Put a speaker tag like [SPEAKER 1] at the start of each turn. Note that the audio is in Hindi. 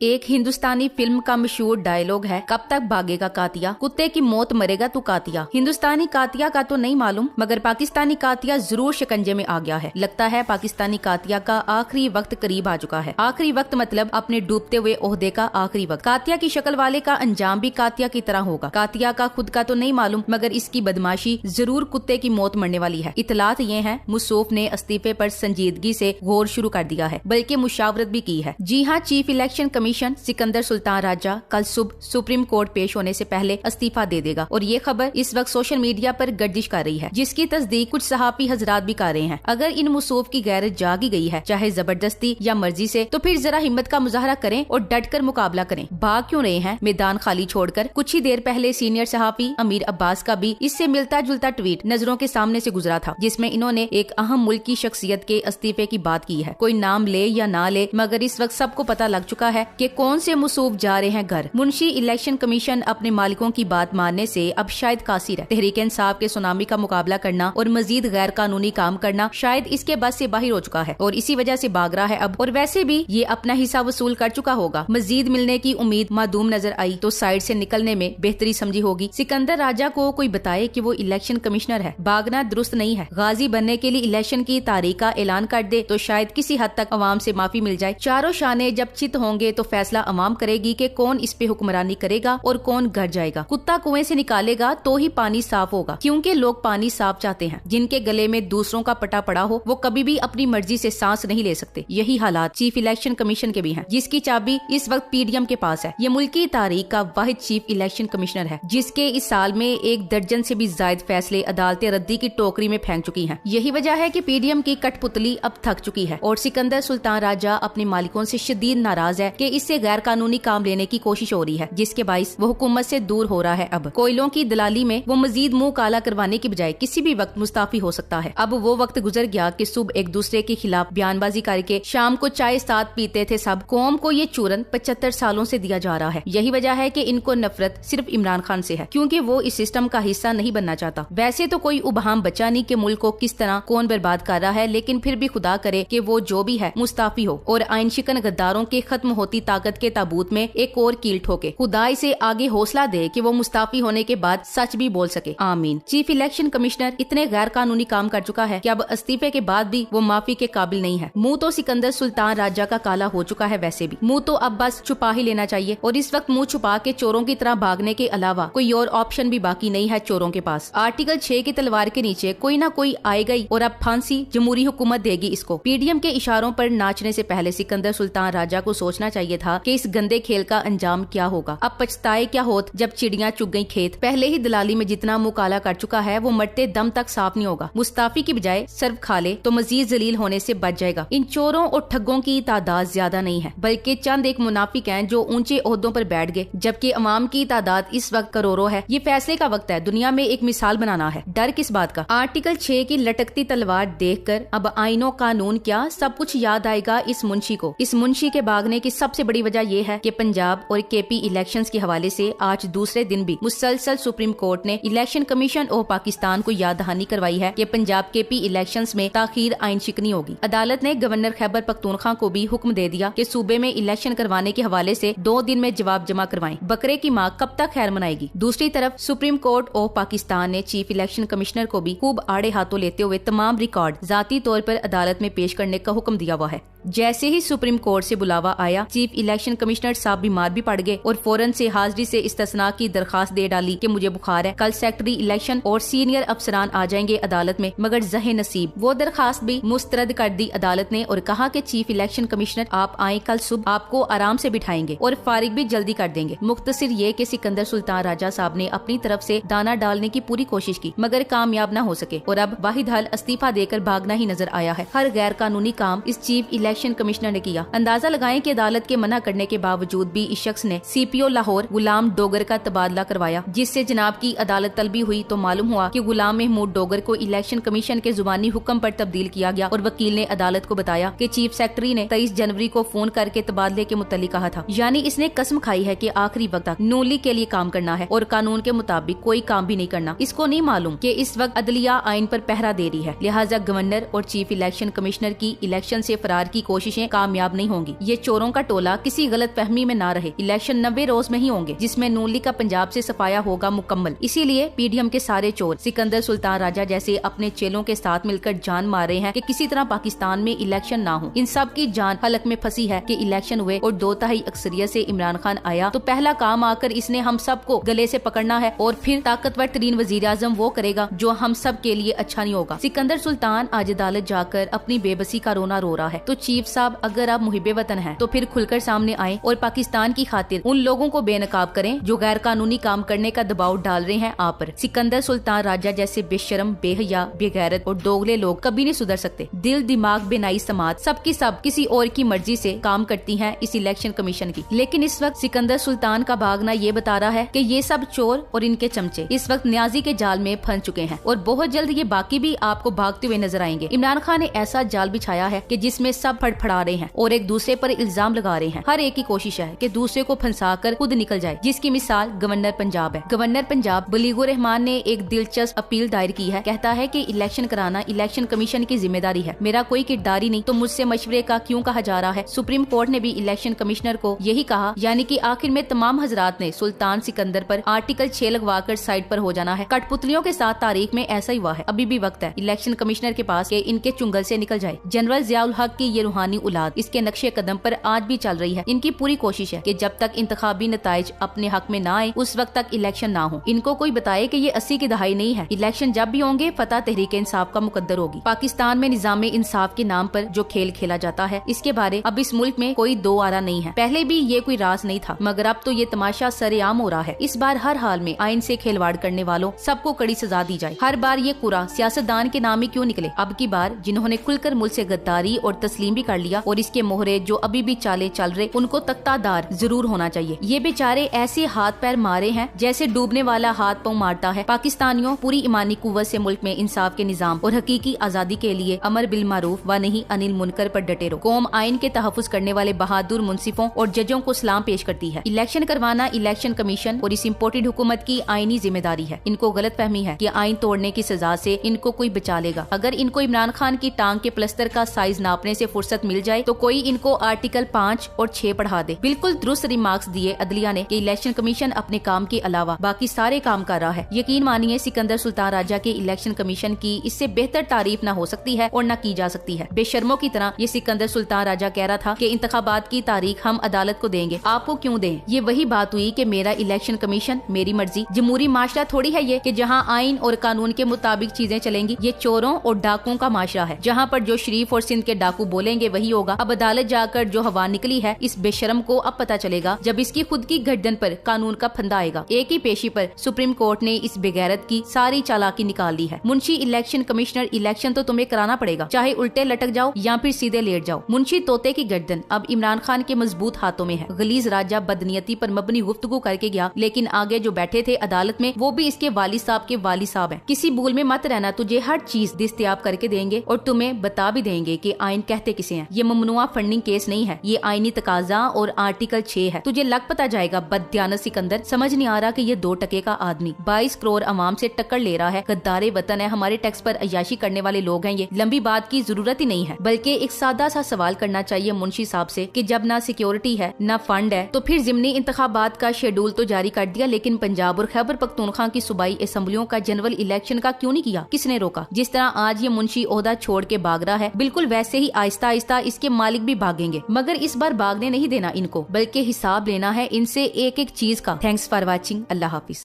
[SPEAKER 1] एक हिंदुस्तानी फिल्म का मशहूर डायलॉग है, कब तक भागेगा कातिया, कुत्ते की मौत मरेगा तू कातिया। हिंदुस्तानी कातिया का तो नहीं मालूम, मगर पाकिस्तानी कातिया जरूर शिकंजे में आ गया है। लगता है पाकिस्तानी कातिया का आखिरी वक्त करीब आ चुका है। आखिरी वक्त मतलब अपने डूबते हुए ओहदे का आखिरी वक्त। कातिया की शक्ल वाले का अंजाम भी कातिया की तरह होगा। कातिया का खुद का तो नहीं मालूम, मगर इसकी बदमाशी जरूर कुत्ते की मौत मरने वाली है। इतलात ये है, मुसौफ ने इस्तीफे पर संजीदगी से गौर शुरू कर दिया है, बल्कि मुशावरत भी की है। जी हाँ, chief election commission Sikandar Sultan Raja कल सुबह सुप्रीम कोर्ट पेश होने से पहले इस्तीफा दे देगा और ये खबर इस वक्त सोशल मीडिया पर गर्दिश कर रही है, जिसकी तस्दीक कुछ सहाफी हजरात भी कर रहे हैं। अगर इन मुसौफ की गैरत जागी गई है, चाहे जबरदस्ती या मर्जी से, तो फिर जरा हिम्मत का मुजाहरा करें और डट कर मुकाबला करें। भाग क्यों रहे हैं मैदान खाली छोड़कर। कुछ ही देर पहले सीनियर सहाफी अमीर अब्बास का भी इससे मिलता जुलता ट्वीट नजरों के सामने से गुजरा था, जिसमें इन्होंने एक अहम मुल्क की शख्सियत के इस्तीफे की बात की है। कोई नाम ले या ना ले, मगर इस वक्त सबको पता लग चुका है कि कौन से मुसौफ जा रहे हैं घर। मुंशी इलेक्शन कमीशन अपने मालिकों की बात मानने से अब शायद कासिर है। तहरीक इंसाफ के सुनामी का मुकाबला करना और मजीद गैर कानूनी काम करना शायद इसके बस से बाहर हो चुका है और इसी वजह से भाग रहा है अब। और वैसे भी ये अपना हिस्सा वसूल कर चुका होगा। मजीद मिलने की उम्मीद मादूम नजर आई तो साइड से निकलने में बेहतरी समझी होगी। सिकंदर राजा को कोई बताए कि वो इलेक्शन कमिश्नर है। भागना दुरुस्त नहीं है। गाजी बनने के लिए इलेक्शन की तारीख का ऐलान कर दे तो शायद किसी हद तक अवाम से माफी मिल जाए। चारों शाने जब चित होंगे तो फैसला अवाम करेगी कि कौन इस पे हुक्मरानी करेगा और कौन घर जाएगा। कुत्ता कुएं से निकालेगा तो ही पानी साफ होगा, क्योंकि लोग पानी साफ चाहते हैं। जिनके गले में दूसरों का पटा पड़ा हो वो कभी भी अपनी मर्जी से सांस नहीं ले सकते। यही हालात चीफ इलेक्शन कमीशन के भी हैं, जिसकी चाबी इस वक्त पीडीएम के पास है। ये मुल्क की तारीख का वाहिद चीफ इलेक्शन कमिश्नर है, जिसके इस साल में 1 दर्जन से भी ज्यादा फैसले अदालतें रद्दी की टोकरी में फेंक चुकी हैं। यही वजह है कि पीडीएम की कठपुतली अब थक चुकी है और सिकंदर सुल्तान राजा अपने मालिकों से शदीद नाराज है कि इससे गैर कानूनी काम लेने की कोशिश हो रही है, जिसके बाइस वो हुकूमत से दूर हो रहा है। अब कोयलों की दलाली में वो मजीद मुंह काला करवाने की बजाय किसी भी वक्त मुस्ताफी हो सकता है। अब वो वक्त गुजर गया कि सुबह एक दूसरे के खिलाफ बयानबाजी करके शाम को चाय साथ पीते थे सब। कौम को ये चूरन 75 सालों से दिया जा रहा है। यही वजह है कि इनको नफरत सिर्फ इमरान खान से है, क्योंकि वो इस सिस्टम का हिस्सा नहीं बनना चाहता। वैसे तो कोई उबहम बचा नहीं कि मुल्क को किस तरह कौन बर्बाद कर रहा है, लेकिन फिर भी खुदा करे कि वो जो भी है मुस्ताफी हो और आइन शिकन गद्दारों के खत्म होती ताकत के ताबूत में एक और कील ठोके। खुदा इसे आगे हौसला दे कि वो मुस्ताफी होने के बाद सच भी बोल सके। आमीन। चीफ इलेक्शन कमिश्नर इतने गैर कानूनी काम कर चुका है कि अब इस्तीफे के बाद भी वो माफी के काबिल नहीं है। मुंह तो सिकंदर सुल्तान राजा का काला हो चुका है, वैसे भी मुंह तो अब बस छुपा ही लेना चाहिए और इस वक्त मुंह छुपा के चोरों की तरह भागने के अलावा कोई और ऑप्शन भी बाकी नहीं है चोरों के पास। आर्टिकल 6 की तलवार के नीचे कोई ना कोई आएगा ही और अब फांसी जमहूरी हुकूमत देगी इसको। पीडीएम के इशारों पर नाचने से पहले सिकंदर सुल्तान राजा को सोचना चाहिए था कि इस गंदे खेल का अंजाम क्या होगा। अब पछताए क्या होत जब चिड़ियां चुग गई खेत। पहले ही दलाली में जितना मुंह काला कर चुका है वो मरते दम तक साफ नहीं होगा। मुस्ताफी की बजाय सर्व खा ले तो मजीद जलील होने से बच जाएगा। इन चोरों और ठगों की तादाद ज्यादा नहीं है, बल्कि चंद एक मुनाफिक हैं जो ऊंचे ओहदों पर बैठ गए, जबकि अवाम की तादाद इस वक्त करोड़ों है। ये फैसले का वक्त है, दुनिया में एक मिसाल बनाना है। डर किस बात का। आर्टिकल 6 की लटकती तलवार देखकर अब आईनो कानून क्या सब कुछ याद आएगा इस मुंशी को। इस मुंशी के भागने की सबसे बड़ी वजह यह है कि पंजाब और केपी इलेक्शंस के हवाले से आज दूसरे दिन भी मुसलसल सुप्रीम कोर्ट ने इलेक्शन कमीशन और पाकिस्तान को याद दहानी करवाई है कि पंजाब केपी इलेक्शंस में ताखीर आइन शिकनी होगी। अदालत ने गवर्नर खैबर पख्तूनख्वा को भी हुक्म दे दिया कि सूबे में इलेक्शन करवाने के हवाले से 2 दिन में जवाब जमा करवाएं। बकरे की माँ कब तक खैर मनाएगी। दूसरी तरफ सुप्रीम कोर्ट ऑफ पाकिस्तान ने चीफ इलेक्शन कमिश्नर को भी खूब आड़े हाथों लेते हुए तमाम रिकॉर्ड जाती तौर पर अदालत में पेश करने का हुक्म दिया हुआ है। जैसे ही सुप्रीम कोर्ट से बुलावा आया, चीफ इलेक्शन कमिश्नर साहब बीमार भी पड़ गए और फौरन से हाजिरी से इस्तिस्ना की दरखास्त दे डाली कि मुझे बुखार है, कल सेक्रेटरी इलेक्शन और सीनियर अफसरान आ जाएंगे अदालत में। मगर जहे नसीब वो दरखास्त भी मुस्तरद कर दी अदालत ने और कहा कि चीफ इलेक्शन कमिश्नर आप आए, कल सुबह आपको आराम से बिठाएंगे और फारिग भी जल्दी कर देंगे। मुख्तसर ये कि सिकंदर सुल्तान राजा साहब ने अपनी तरफ से दाना डालने की पूरी कोशिश की, मगर कामयाब न हो सके और अब वाहिद हल इस्तीफा देकर भागना ही नजर आया है। हर गैर कानूनी काम इस चीफ इलेक्शन कमिश्नर ने किया। अंदाजा लगाएं कि अदालत के मना करने के बावजूद भी इस शख्स ने सीपीओ लाहौर गुलाम डोगर का तबादला करवाया, जिससे जनाब की अदालत तलबी हुई तो मालूम हुआ कि गुलाम महमूद डोगर को इलेक्शन कमीशन के जुबानी हुक्म पर तब्दील किया गया और वकील ने अदालत को बताया कि चीफ सेक्रेटरी ने 23 जनवरी को फोन करके तबादले के मुतालिक कहा था। यानी इसने कसम खाई है कि आखिरी वक्त तक नून लीग के लिए काम करना है और कानून के मुताबिक कोई काम भी नहीं करना। इसको नहीं मालूम कि इस वक्त अदलिया आइन पर पहरा दे रही है, लिहाजा गवर्नर और चीफ इलेक्शन कमिश्नर की इलेक्शन से फरार की कोशिशें कामयाब नहीं होंगी। ये चोरों का टोला किसी गलत फहमी में ना रहे। इलेक्शन 90 रोज में ही होंगे, जिसमें नून लीग का पंजाब से सफाया होगा मुकम्मल। इसीलिए पीडीएम के सारे चोर सिकंदर सुल्तान राजा जैसे अपने चेलों के साथ मिलकर जान मार रहे हैं कि किसी तरह पाकिस्तान में इलेक्शन ना हो। इन सब की जान हलक में फंसी है कि इलेक्शन हुए और 2/3 अक्सरियत से इमरान खान आया तो पहला काम आकर इसने हम सबको गले से पकड़ना है और फिर ताकतवर तरीन वजीर आजम वो करेगा जो हम सब के लिए अच्छा नहीं होगा। सिकंदर सुल्तान आज अदालत जाकर अपनी बेबसी का रोना रो रहा है। तो चीफ साहब, अगर आप मुहिबे वतन हैं तो फिर खुलकर सामने आए और पाकिस्तान की खातिर उन लोगों को बेनकाब करें जो गैर कानूनी काम करने का दबाव डाल रहे हैं आप पर। सिकंदर सुल्तान राजा जैसे बेशरम, बेहया, बेगैरत और दोगले लोग कभी नहीं सुधर सकते। दिल, दिमाग, बेनाई समाज सबकी सब किसी और की मर्जी से काम करती हैं इस इलेक्शन कमीशन की। लेकिन इस वक्त सिकंदर सुल्तान का भागना ये बता रहा है कि ये सब चोर और इनके चमचे इस वक्त न्याजी के जाल में फंस चुके हैं और बहुत जल्द ये बाकी भी आपको भागते हुए नजर आएंगे। इमरान खान ने ऐसा जाल बिछाया है कि जिसमें सब फड़फड़ा रहे हैं और एक दूसरे पर इल्जाम लगा रहे हैं। हर एक की कोशिश है कि दूसरे को फंसाकर खुद निकल जाए, जिसकी मिसाल गवर्नर पंजाब है। गवर्नर पंजाब बलीगुर रहमान ने एक दिलचस्प अपील दायर की है। कहता है कि इलेक्शन कराना इलेक्शन कमीशन की जिम्मेदारी है, मेरा कोई किरदार ही नहीं, तो मुझसे मशवरे का क्यों कहा जा रहा है। सुप्रीम कोर्ट ने भी इलेक्शन कमिश्नर को यही कहा, यानी कि आखिर में तमाम हजरात ने सुल्तान सिकंदर पर आर्टिकल 6 लगवाकर साइड पर हो जाना है। कठपुतलियों के साथ तारीख में ऐसा ही हुआ है। अभी भी वक्त है इलेक्शन कमिश्नर के पास कि इनके चुंगल से निकल जाए। जनरल जियाउल हक की ये रूहानी औलाद इसके नक्शे कदम पर आज भी चल रही है। इनकी पूरी कोशिश है कि जब तक इंतखाबी नताइज अपने हक में ना आए उस वक्त तक इलेक्शन ना हो। इनको कोई बताए कि ये 80 की दहाई नहीं है। इलेक्शन जब भी होंगे फतह तहरीक इंसाफ का मुकद्दर होगी। पाकिस्तान में निजाम इंसाफ के नाम पर जो खेल खेला जाता है इसके बारे अब इस मुल्क में कोई दो आरा नहीं है। पहले भी ये कोई राज नहीं था, मगर अब तो ये तमाशा सरेआम हो रहा है। इस बार हर हाल में आइन से खिलवाड़ करने वालों सबको कड़ी सजा दी जाए। हर बार ये कुरा सियासतदान के नाम ही क्यों निकले। अब की बार जिन्होंने खुलकर मुल्क से गद्दारी और तस्लीम भी कर लिया और इसके मोहरे जो अभी भी चाले चल रहे उनको तख्तादार जरूर होना चाहिए। ये बेचारे ऐसे हाथ पैर मारे हैं जैसे डूबने वाला हाथ पांव मारता है। पाकिस्तानियों, पूरी ईमानी कुव्वत से मुल्क में इंसाफ के निजाम और हकीकी आजादी के लिए अमर बिल मारूफ व नहीं अनिल मुनकर पर डटे रहो। कौम आइन के तहफ़्फ़ुज़ करने वाले बहादुर मुंसिफों और जजों को सलाम पेश करती है। इलेक्शन करवाना इलेक्शन कमीशन और इस इम्पोर्टेड हुकूमत की आईनी जिम्मेदारी है। इनको गलत फहमी है कि आइन तोड़ने की सजा से इनको कोई बचा लेगा। अगर इनको इमरान खान की टांग के प्लस्तर का साइज नापने से फुर्सत मिल जाए तो कोई इनको आर्टिकल 5 और 6 पढ़ा दे। बिल्कुल दुरुस्त रिमार्क्स दिए अदलिया ने कि इलेक्शन कमीशन अपने काम के अलावा बाकी सारे काम कर रहा है। यकीन मानिए सिकंदर सुल्तान राजा के इलेक्शन कमीशन की इससे बेहतर तारीफ न हो सकती है और न की जा सकती है। बेशर्मों की तरह ये सिकंदर सुल्तान राजा कह रहा था कि इंतखाबात की तारीख हम अदालत को देंगे, आपको क्यों दें। ये वही बात हुई कि मेरा इलेक्शन कमीशन मेरी मर्जी। जमहूरी माशरा थोड़ी है ये कि जहाँ आइन और कानून के मुताबिक चीजें चलेंगी। ये चोरों और डाकुओं का माशरा है जहाँ पर जो शरीफ और सिंध के डाकू बोलेंगे वही होगा। अब अदालत जाकर जो हवा निकली है इस बेशरम को अब पता चलेगा जब इसकी खुद की गर्दन पर कानून का फंदा आएगा। एक ही पेशी पर सुप्रीम कोर्ट ने इस बेगैरत की सारी चालाकी निकाल दी है। मुंशी इलेक्शन कमिश्नर, इलेक्शन तो तुम्हें कराना पड़ेगा, चाहे उल्टे लटक जाओ या फिर सीधे लेट जाओ। मुंशी तोते की गर्दन अब इमरान खान के मजबूत हाथों में है। गलीज राजा बदनीयती पर मबनी गुफ्तगू करके गया, लेकिन आगे जो बैठे थे अदालत में वो भी इसके वाली साहब के वाली साहब हैं। किसी भूल में मत रहना, तुझे हर चीज दस्तयाब करके देंगे और तुम्हें बता भी देंगे कि आइन कहते किसे हैं। ये ममनुआ फंडिंग केस नहीं है, ये आइनी तकाजा और आर्टिकल 6 है। तुझे लग पता जाएगा बददियानत सिकंदर। समझ नहीं आ रहा कि ये 2 टके का आदमी 22 करोड़ अवाम से टक्कर ले रहा है। गद्दारे वतन है, हमारे टैक्स पर अयाशी करने वाले लोग हैं। ये लंबी बात की जरूरत ही नहीं है, बल्कि एक सादा सा सवाल करना चाहिए मुंशी साहब से कि जब ना सिक्योरिटी है ना फंड है तो फिर जिमनी इंतखाबात का शेड्यूल तो जारी कर दिया, लेकिन पंजाब और खैबर पख्तूनख्वा की सूबाई असेंबलियों का जनरल इलेक्शन का क्यों नहीं किया? किसने रोका? जिस तरह आज ये मुंशी ओहदा छोड़ के भाग रहा है, बिल्कुल वैसे ही आहिस्ता आहिस्ता इसके मालिक भी भागेंगे। मगर इस बार भागने नहीं देना इनको, बल्कि हिसाब लेना है इनसे एक एक चीज का। Thanks for watching. Allah Hafiz.